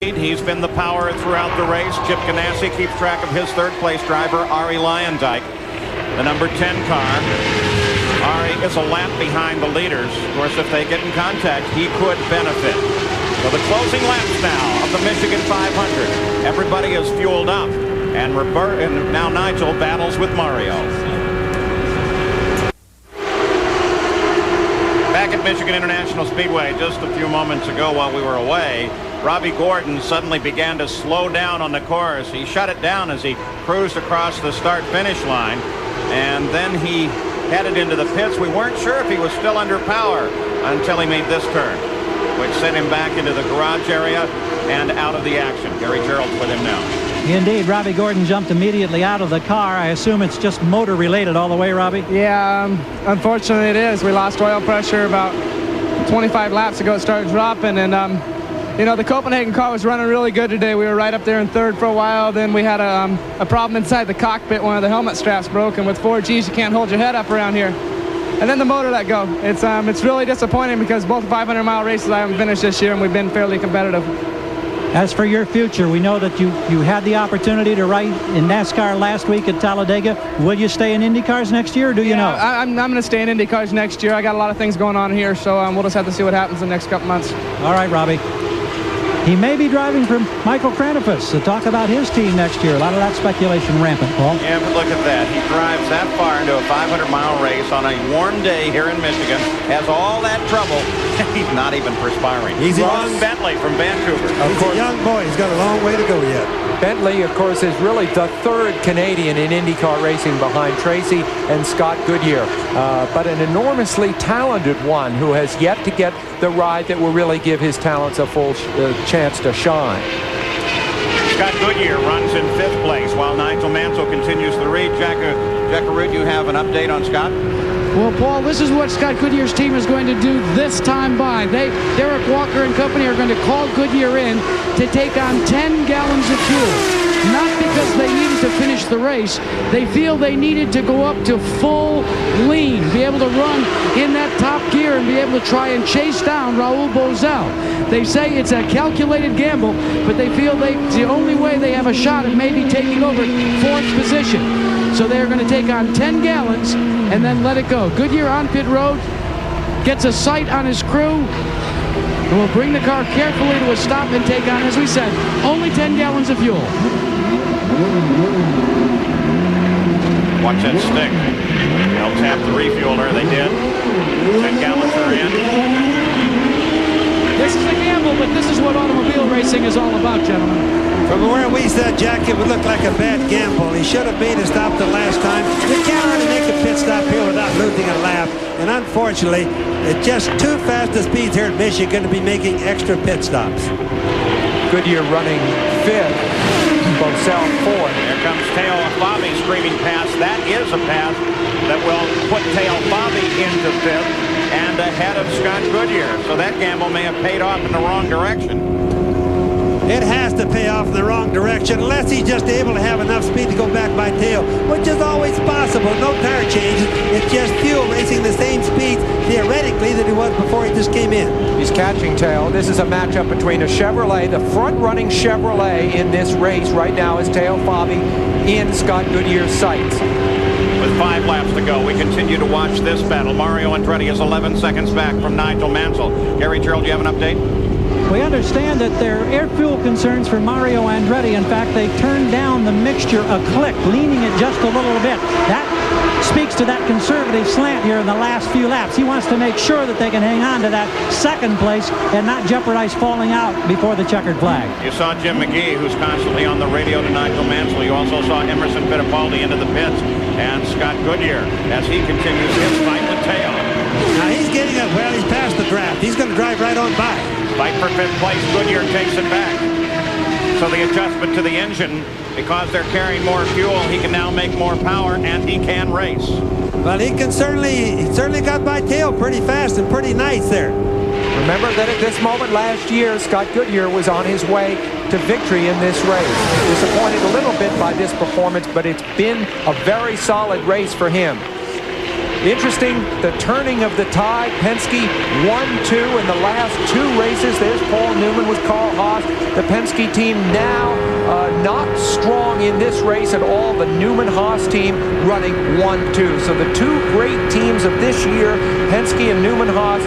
He's been the power throughout the race. Chip Ganassi keeps track of his third-place driver, Arie Luyendyk, the number 10 car. Arie is a lap behind the leaders. Of course, if they get in contact, he could benefit. So the closing laps now of the Michigan 500. Everybody is fueled up, and now Nigel battles with Mario. Back at Michigan International Speedway just a few moments ago while we were away, Robbie Gordon suddenly began to slow down on the course. He shut it down as he cruised across the start-finish line, and then he headed into the pits. We weren't sure if he was still under power until he made this turn, which sent him back into the garage area and out of the action. Gary Gerold's with him now. Indeed, Robbie Gordon jumped immediately out of the car. I assume it's just motor related all the way, Robbie? Yeah, unfortunately it is. We lost oil pressure about 25 laps ago. It started dropping, and you know, the Copenhagen car was running really good today. We were right up there in third for a while. Then we had a problem inside the cockpit. One of the helmet straps broke, and with 4Gs you can't hold your head up around here. And then the motor let go. It's really disappointing because both 500-mile races I haven't finished this year, and we've been fairly competitive. As for your future, we know that you had the opportunity to ride in NASCAR last week at Talladega. Will you stay in IndyCars next year, or do you know? I'm going to stay in IndyCars next year. I got a lot of things going on here, so we'll just have to see what happens in the next couple months. All right, Robbie. He may be driving for Michael Kranifus to talk about his team next year. A lot of that speculation rampant, Paul. Yeah, but look at that. He drives that far into a 500-mile race on a warm day here in Michigan, has all that trouble, and he's not even perspiring. He's Ron Bentley from Vancouver. He's a young boy. He's got a long way to go yet. Bentley, of course, is really the third Canadian in IndyCar racing behind Tracy and Scott Goodyear, but an enormously talented one who has yet to get the ride that will really give his talents a full chance to shine. Scott Goodyear runs in 5th place while Nigel Mansell continues the lead. Jackaroo, you have an update on Scott? Well, Paul, this is what Scott Goodyear's team is going to do this time by. Derek Walker and company are going to call Goodyear in to take on 10 gallons of fuel. Not because they needed to finish the race. They feel they needed to go up to full lean, be able to run in that top gear and be able to try and chase down Raul Boesel. They say it's a calculated gamble, but they feel it's the only way they have a shot at maybe taking over 4th position. So they're going to take on 10 gallons and then let it go. Goodyear on pit road, gets a sight on his crew, and will bring the car carefully to a stop and take on, as we said, only 10 gallons of fuel. Watch that stick. They'll tap the refueler. They did. 10 gallons are in. This is a gamble, but this is what automobile racing is all about, gentlemen. From where we said, Jack, it would look like a bad gamble. He should have made a stop the last time. You can't really make a pit stop here without losing a lap. And unfortunately, it's just too fast the speeds here in Michigan to be making extra pit stops. Goodyear running 5th, Boesel 4th. Here comes Teo Fabi screaming past. That is a pass that will put Teo Fabi into 5th and ahead of Scott Goodyear. So that gamble may have paid off in the wrong direction. It has to pay off in the wrong direction unless he's just able to have enough speed to go back by Teo, which is always possible. No tire changes. It's just fuel racing the same speeds theoretically that he was before he just came in. He's catching Teo. This is a matchup between a Chevrolet. The front-running Chevrolet in this race right now is Teo Fabi in Scott Goodyear's sights. With 5 laps to go, we continue to watch this battle. Mario Andretti is 11 seconds back from Nigel Mansell. Gary Gerold, do you have an update? We understand that there are air fuel concerns for Mario Andretti. In fact, they turned down the mixture a click, leaning it just a little bit. That speaks to that conservative slant here in the last few laps. He wants to make sure that they can hang on to that 2nd place and not jeopardize falling out before the checkered flag. You saw Jim McGee, who's constantly on the radio to Nigel Mansell. You also saw Emerson Fittipaldi into the pits and Scott Goodyear as he continues his fight with Teo. Now he's getting up. Well, he's past the draft. He's going to drive right on by. Fight for 5th place. Goodyear takes it back. So the adjustment to the engine, because they're carrying more fuel, he can now make more power and he can race. Well, he certainly got by Teo pretty fast and pretty nice there. Remember that at this moment last year, Scott Goodyear was on his way to victory in this race. Disappointed a little bit by this performance, but it's been a very solid race for him. Interesting, the turning of the tide. Penske 1-2 in the last 2 races. There's Paul Newman with Carl Haas. The Penske team now not strong in this race at all. The Newman-Haas team running 1-2. So the 2 great teams of this year, Penske and Newman-Haas,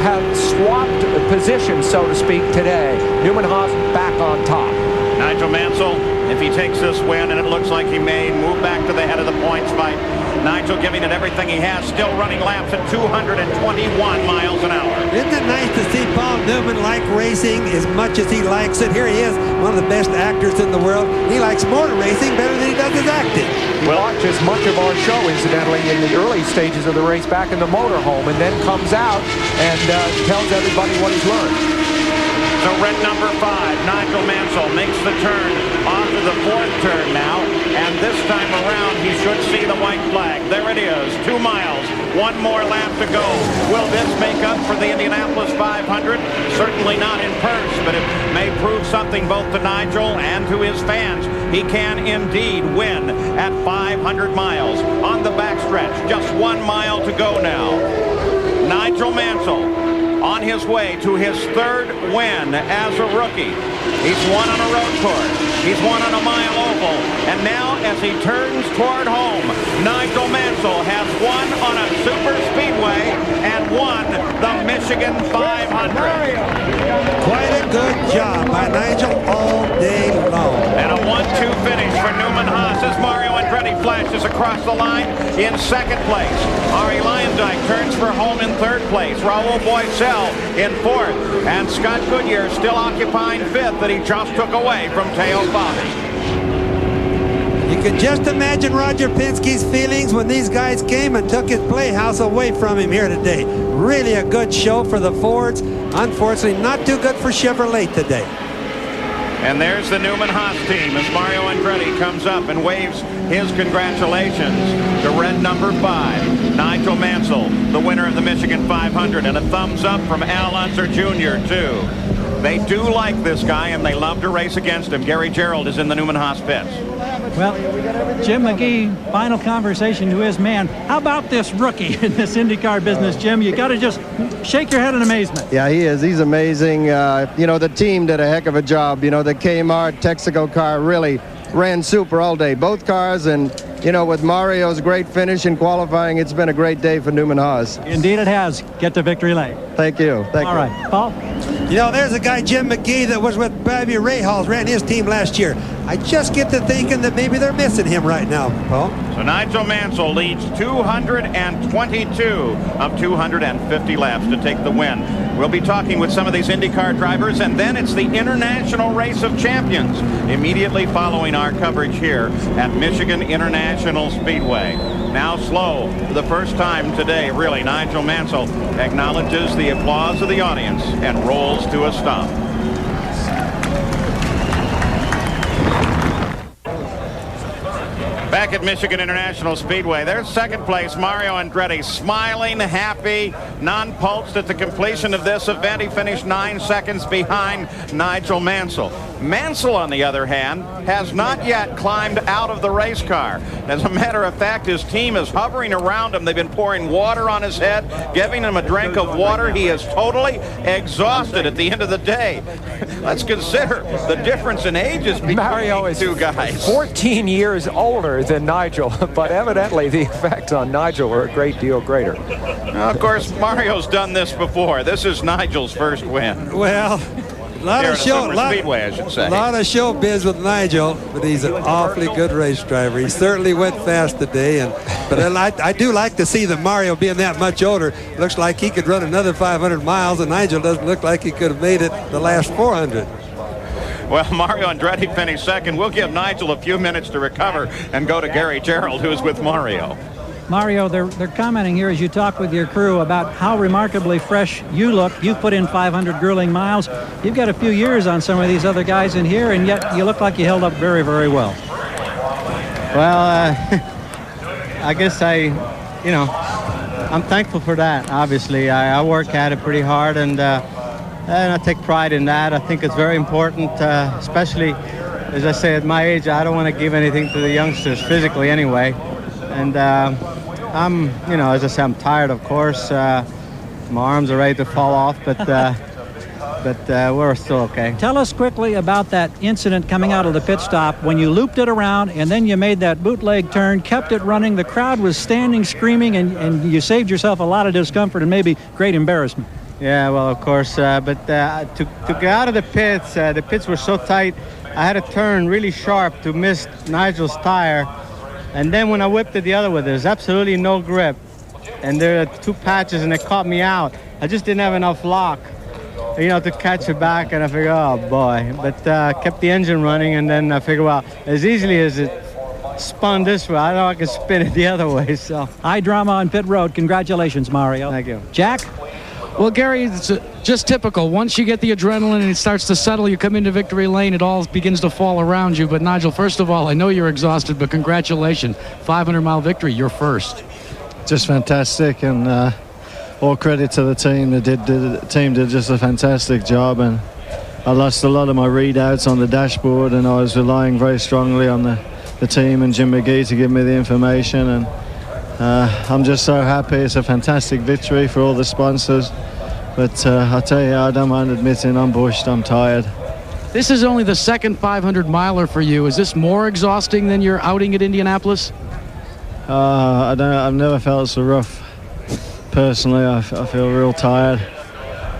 have swapped positions, so to speak, today. Newman-Haas back on top. Nigel Mansell, if he takes this win, and it looks like he may move back to the head of the points fight. Nigel giving it everything he has, still running laps at 221 miles an hour. Isn't it nice to see Paul Newman like racing as much as he likes it? Here he is, one of the best actors in the world. He likes motor racing better than he does his acting. He watches much of our show, incidentally, in the early stages of the race back in the motorhome, and then comes out and tells everybody what he's learned. So red number 5, Nigel Mansell, makes the turn onto the 4th turn now, and this time around he should see the white flag. There it is, 2 miles, 1 more lap to go. Will this make up for the Indianapolis 500? Certainly not in purse, but it may prove something both to Nigel and to his fans. He can indeed win at 500 miles on the backstretch. Just 1 mile to go now. Nigel Mansell on his way to his 3rd win as a rookie. He's won on a road course. He's won on a mile oval. And now as he turns toward home, Nigel Mansell has won on a super speedway and won the Michigan 500. Quite a good job by Nigel all day long. And a 1-2 finish for Newman-Haas as Mario Andretti flashes across the line in 2nd place. Ari Luyendyk turns for home in 3rd place. Raul Boesel in 4th. And Scott Goodyear still occupying 5th that he just took away from Teo Fabi. You can just imagine Roger Penske's feelings when these guys came and took his playhouse away from him here today. Really a good show for the Fords. Unfortunately, not too good for Chevrolet today. And there's the Newman-Haas team as Mario Andretti comes up and waves his congratulations to red number 5, Nigel Mansell, the winner of the Michigan 500, and a thumbs up from Al Unser Jr. too. They do like this guy, and they love to race against him. Gary Gerould is in the Newman-Haas pits. Well, Jim McGee, final conversation to his man. How about this rookie in this IndyCar business, Jim? You got to just shake your head in amazement. Yeah, he is. He's amazing. You know, the team did a heck of a job. You know, the Kmart Texaco car really ran super all day. Both cars, and, you know, with Mario's great finish in qualifying, it's been a great day for Newman-Haas. Indeed it has. Get to victory lane. Thank you. Thank you. All right, Paul? You know, there's a guy, Jim McGee, that was with Bobby Rahal, ran his team last year. I just get to thinking that maybe they're missing him right now, Paul. So Nigel Mansell leads 222 of 250 laps to take the win. We'll be talking with some of these IndyCar drivers, and then it's the International Race of Champions immediately following our coverage here at Michigan International Speedway. Now slow for the first time today, really. Nigel Mansell acknowledges the applause of the audience and rolls to a stop. Back at Michigan International Speedway, there's 2nd place Mario Andretti, smiling, happy, non-pulsed at the completion of this event. He finished 9 seconds behind Nigel Mansell. Mansell, on the other hand, has not yet climbed out of the race car. As a matter of fact, his team is hovering around him. They've been pouring water on his head, giving him a drink of water. He is totally exhausted at the end of the day. Let's consider the difference in ages between Mario these two guys. 14 years older than Nigel, but evidently the effects on Nigel are a great deal greater. Now, of course, Mario's done this before. This is Nigel's first win. Well, a lot of Speedway, I should say. A lot of showbiz with Nigel, but he's an awfully good race driver. He certainly went fast today, but I do like to see that Mario being that much older. Looks like he could run another 500 miles, and Nigel doesn't look like he could have made it the last 400. Well, Mario Andretti finished 2nd. We'll give Nigel a few minutes to recover and go to Gary Gerould, who is with Mario. Mario, they're commenting here as you talk with your crew about how remarkably fresh you look. You've put in 500 grueling miles. You've got a few years on some of these other guys in here, and yet you look like you held up very, very well. Well, I guess I'm thankful for that, obviously. I work at it pretty hard, and I take pride in that. I think it's very important, especially, as I say, at my age, I don't want to give anything to the youngsters, physically anyway. And I'm, as I say, I'm tired, of course. My arms are ready to fall off, but we're still okay. Tell us quickly about that incident coming out of the pit stop when you looped it around and then you made that bootleg turn, kept it running. The crowd was standing, screaming, and you saved yourself a lot of discomfort and maybe great embarrassment. Yeah, well, of course, but to get out of the pits were so tight, I had to turn really sharp to miss Nigel's tire. And then when I whipped it the other way, there's absolutely no grip. And there are 2 patches, and it caught me out. I just didn't have enough lock, to catch it back. And I figured, oh, boy. But kept the engine running, and then I figured, well, as easily as it spun this way, I know I can spin it the other way. So high drama on pit road. Congratulations, Mario. Thank you. Jack? Well, Gary, it's just typical. Once you get the adrenaline and it starts to settle, you come into victory lane, it all begins to fall around you. But, Nigel, first of all, I know you're exhausted, but congratulations. 500-mile victory, you're first. Just fantastic, and all credit to the team. The team did just a fantastic job, and I lost a lot of my readouts on the dashboard, and I was relying very strongly on the team and Jim McGee to give me the information, and I'm just so happy. It's a fantastic victory for all the sponsors. But I'll tell you, I don't mind admitting I'm bushed, I'm tired. This is only the second 500-miler for you. Is this more exhausting than your outing at Indianapolis? I've never felt so rough. Personally, I feel real tired.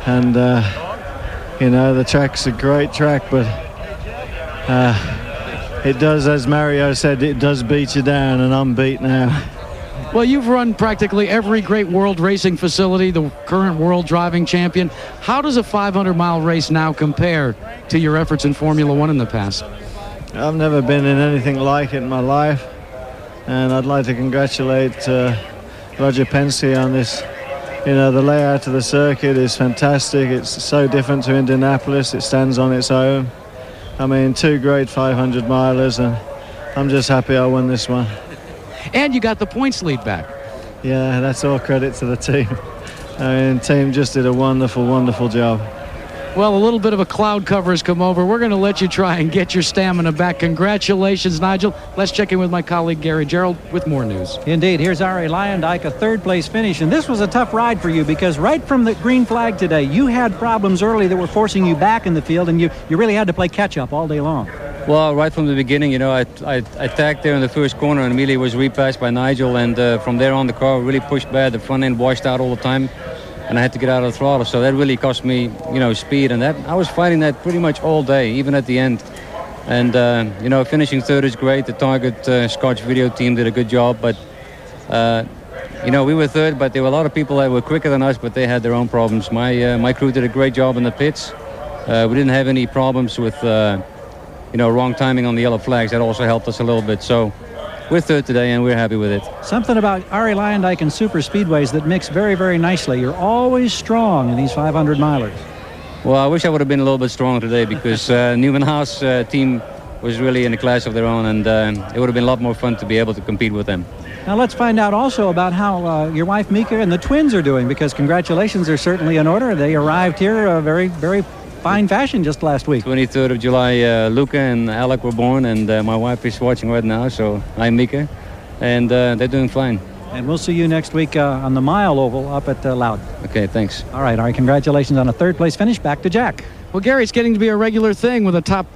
And, the track's a great track, but it does, as Mario said, it does beat you down, and I'm beat now. Well, you've run practically every great world racing facility, the current world driving champion. How does a 500-mile race now compare to your efforts in Formula One in the past? I've never been in anything like it in my life, and I'd like to congratulate Roger Penske on this. The layout of the circuit is fantastic. It's so different to Indianapolis. It stands on its own. I mean, 2 great 500-milers, and I'm just happy I won this one. And you got the points lead back. Yeah, that's all credit to the team. I mean, the team just did a wonderful, wonderful job. Well, a little bit of a cloud cover has come over. We're going to let you try and get your stamina back. Congratulations, Nigel. Let's check in with my colleague, Gary Gerould, with more news. Indeed. Here's Arie Luyendyk, a third-place finish. And this was a tough ride for you because right from the green flag today, you had problems early that were forcing you back in the field, and you really had to play catch-up all day long. Well, right from the beginning, I tagged there in the first corner and immediately was repassed by Nigel. And from there on, the car really pushed bad. The front end washed out all the time. And I had to get out of the throttle, so that really cost me, speed, and that I was fighting that pretty much all day, even at the end. And finishing third is great. The Target Scotch video team did a good job, but we were third, but there were a lot of people that were quicker than us, but they had their own problems. My crew did a great job in the pits. We didn't have any problems with wrong timing on the yellow flags. That also helped us a little bit. So we're third today, and we're happy with it. Something about Arie Luyendyk and super speedways that mix very, very nicely. You're always strong in these 500-milers. Well, I wish I would have been a little bit stronger today because Newman Haas team was really in a class of their own, and it would have been a lot more fun to be able to compete with them. Now let's find out also about how your wife Mika and the twins are doing, because congratulations are certainly in order. They arrived here very, very fine fashion just last week. 23rd of July, Luca and Alec were born, and my wife is watching right now, so I'm Mika, and they're doing fine. And we'll see you next week on the mile oval up at Loud. Okay, thanks. All right, congratulations on a third-place finish. Back to Jack. Well, Gary, it's getting to be a regular thing with a top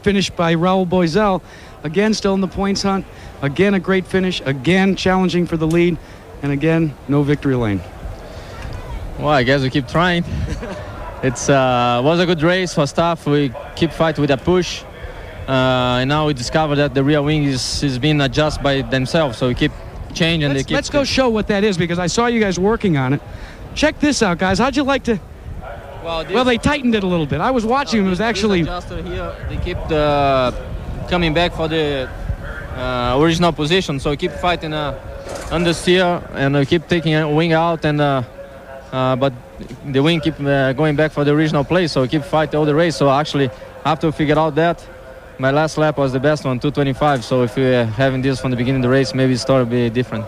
finish by Raul Boesel. Again, still in the points hunt. Again, a great finish. Again, challenging for the lead. And again, no victory lane. Well, I guess we keep trying. It was a good race, was tough. We keep fighting with a push. And now we discovered that the rear wing is being adjusted by themselves. So we keep changing. Let's go show what that is, because I saw you guys working on it. Check this out, guys. How'd you like to... Well, they tightened it a little bit. I was watching. It was actually... Adjuster here, they keep coming back for the original position. So we keep fighting understeer, and we keep taking a wing out, and but the wing keep going back for the original place. So we keep fighting all the race. So actually, after we figured out that, my last lap was the best one, 2:25. So if we were having this from the beginning of the race, maybe the story would be different.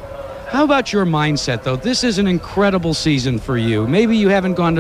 How about your mindset, though? This is an incredible season for you. Maybe you haven't gone to